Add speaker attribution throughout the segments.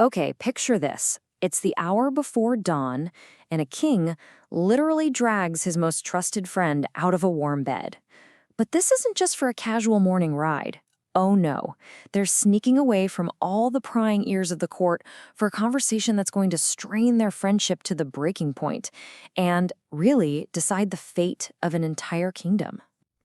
Speaker 1: Okay, picture this. It's the hour before dawn, and a king literally drags his most trusted friend out of a warm bed. But this isn't just for a casual morning ride. Oh no, they're sneaking away from all the prying ears of the court for a conversation that's going to strain their friendship to the breaking point and really decide the fate of an entire kingdom.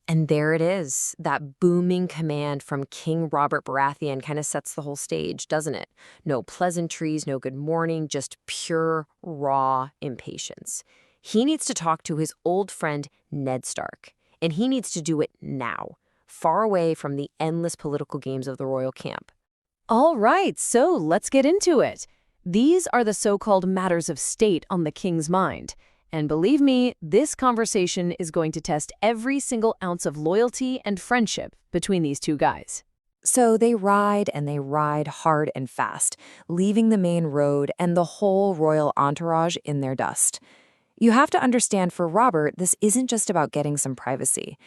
Speaker 2: And there it is. That booming command from King Robert Baratheon kind of sets the whole stage, doesn't it? No pleasantries, no good morning, just pure, raw impatience. He needs to talk to his old friend Ned Stark, and he needs to do it now, far away from the endless political games of the royal camp.
Speaker 3: All right, so let's get into it. These are the so-called matters of state on the king's mind. And believe me, this conversation is going to test every single ounce of loyalty and friendship between these two guys.
Speaker 1: So they ride and they ride hard and fast, leaving the main road and the whole royal entourage in their dust. You have to understand, for Robert, this isn't just about getting some privacy.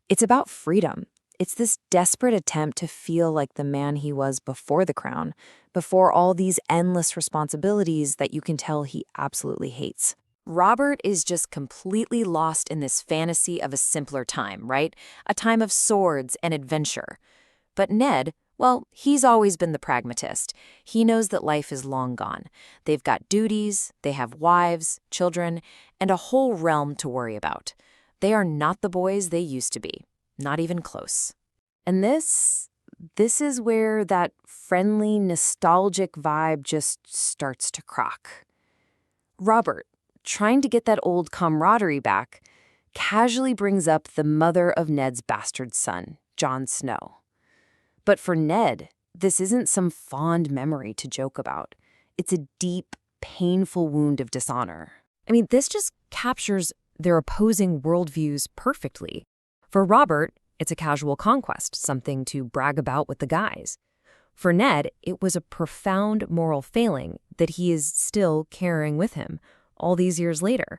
Speaker 1: It's about freedom. It's this desperate attempt to feel like the man he was before the crown, before all these endless responsibilities that you can tell he absolutely hates. Robert is just completely lost in this fantasy of a simpler time, right? A time of swords and adventure. But Ned, well, he's always been the pragmatist. He knows that life is long gone. They've got duties, they have wives, children, and a whole realm to worry about. They are not the boys they used to be, not even close. And this is where that friendly, nostalgic vibe just starts to crock. Robert, trying to get that old camaraderie back, casually brings up the mother of Ned's bastard son, Jon Snow. But for Ned, this isn't some fond memory to joke about. It's a deep, painful wound of dishonor. I mean, this just captures their opposing worldviews perfectly. For Robert, it's a casual conquest, something to brag about with the guys. For Ned, it was a profound moral failing that he is still carrying with him all these years later.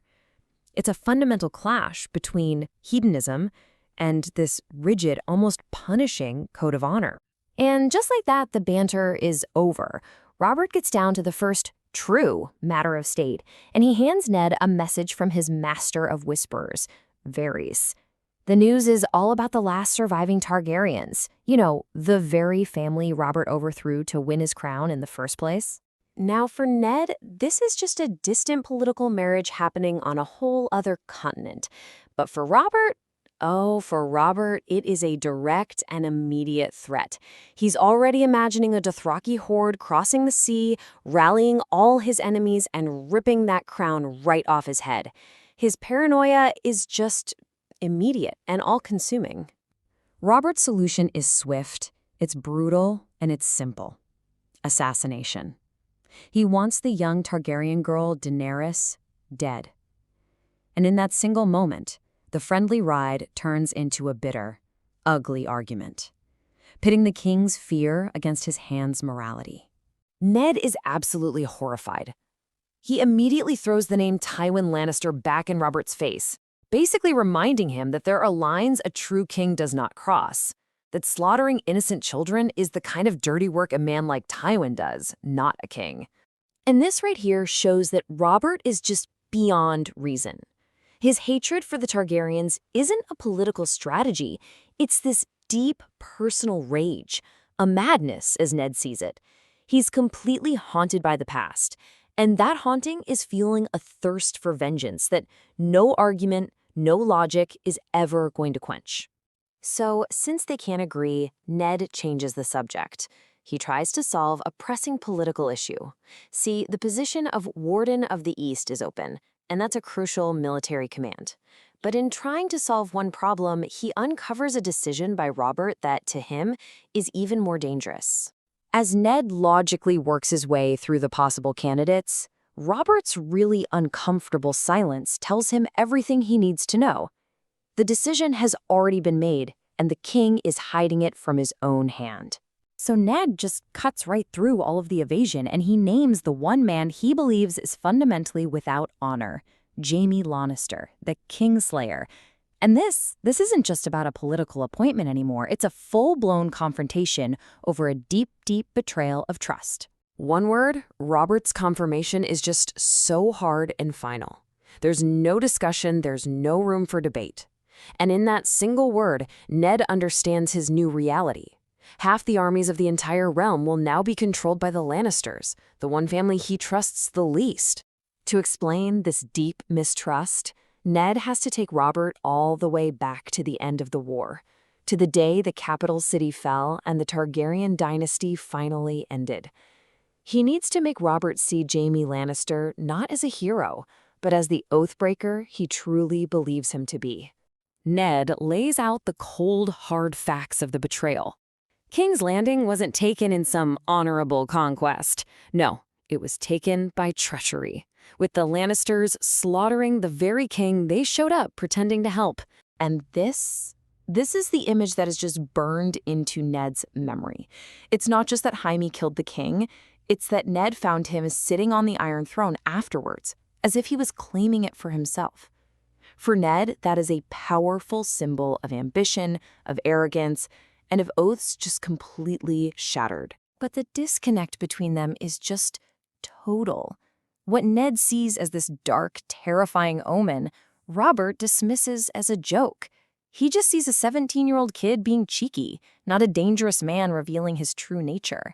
Speaker 1: It's a fundamental clash between hedonism and this rigid, almost punishing code of honor. And just like that, the banter is over. Robert gets down to the first true matter of state, and he hands Ned a message from his master of whisperers, Varys. The news is all about the last surviving Targaryens. You know, the very family Robert overthrew to win his crown in the first place. Now, for Ned, this is just a distant political marriage happening on a whole other continent. But for Robert, it is a direct and immediate threat. He's already imagining a Dothraki horde crossing the sea, rallying all his enemies, and ripping that crown right off his head. His paranoia is just immediate and all-consuming. Robert's solution is swift, it's brutal, and it's simple. Assassination. He wants the young Targaryen girl Daenerys dead. And in that single moment, the friendly ride turns into a bitter, ugly argument, pitting the king's fear against his hand's morality. Ned is absolutely horrified. He immediately throws the name Tywin Lannister back in Robert's face, basically reminding him that there are lines a true king does not cross, that slaughtering innocent children is the kind of dirty work a man like Tywin does, not a king. And this right here shows that Robert is just beyond reason. His hatred for the Targaryens isn't a political strategy. It's this deep personal rage, a madness as Ned sees it. He's completely haunted by the past, and that haunting is fueling a thirst for vengeance that no argument, no logic is ever going to quench. So, since they can't agree, Ned changes the subject. He tries to solve a pressing political issue. See, the position of Warden of the East is open, and that's a crucial military command. But in trying to solve one problem, he uncovers a decision by Robert that, to him, is even more dangerous. As Ned logically works his way through the possible candidates, Robert's really uncomfortable silence tells him everything he needs to know. The decision has already been made, and the king is hiding it from his own hand. So Ned just cuts right through all of the evasion, and he names the one man he believes is fundamentally without honor, Jaime Lannister, the Kingslayer. And this isn't just about a political appointment anymore. It's a full-blown confrontation over a deep, deep betrayal of trust.
Speaker 2: One word, Robert's confirmation is just so hard and final. There's no discussion, there's no room for debate. And in that single word, Ned understands his new reality. Half the armies of the entire realm will now be controlled by the Lannisters, the one family he trusts the least. To explain this deep mistrust, Ned has to take Robert all the way back to the end of the war, to the day the capital city fell and the Targaryen dynasty finally ended. He needs to make Robert see Jaime Lannister not as a hero, but as the oathbreaker he truly believes him to be. Ned lays out the cold, hard facts of the betrayal. King's Landing wasn't taken in some honorable conquest. No, it was taken by treachery, with the Lannisters slaughtering the very king they showed up pretending to help.
Speaker 1: And this is the image that is just burned into Ned's memory. It's not just that Jaime killed the king, it's that Ned found him sitting on the Iron Throne afterwards, as if he was claiming it for himself. For Ned, that is a powerful symbol of ambition, of arrogance, and of oaths just completely shattered. But the disconnect between them is just total. What Ned sees as this dark, terrifying omen, Robert dismisses as a joke. He just sees a 17-year-old kid being cheeky, not a dangerous man revealing his true nature.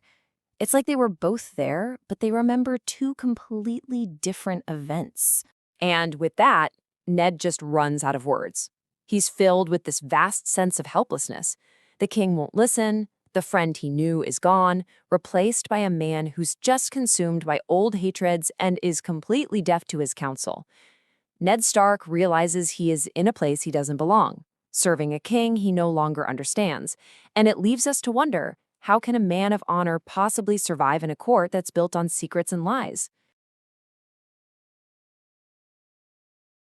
Speaker 1: It's like they were both there, but they remember two completely different events.
Speaker 2: And with that, Ned just runs out of words. He's filled with this vast sense of helplessness. The king won't listen, the friend he knew is gone, replaced by a man who's just consumed by old hatreds and is completely deaf to his counsel. Ned Stark realizes he is in a place he doesn't belong, serving a king he no longer understands, and it leaves us to wonder, how can a man of honor possibly survive in a court that's built on secrets and lies?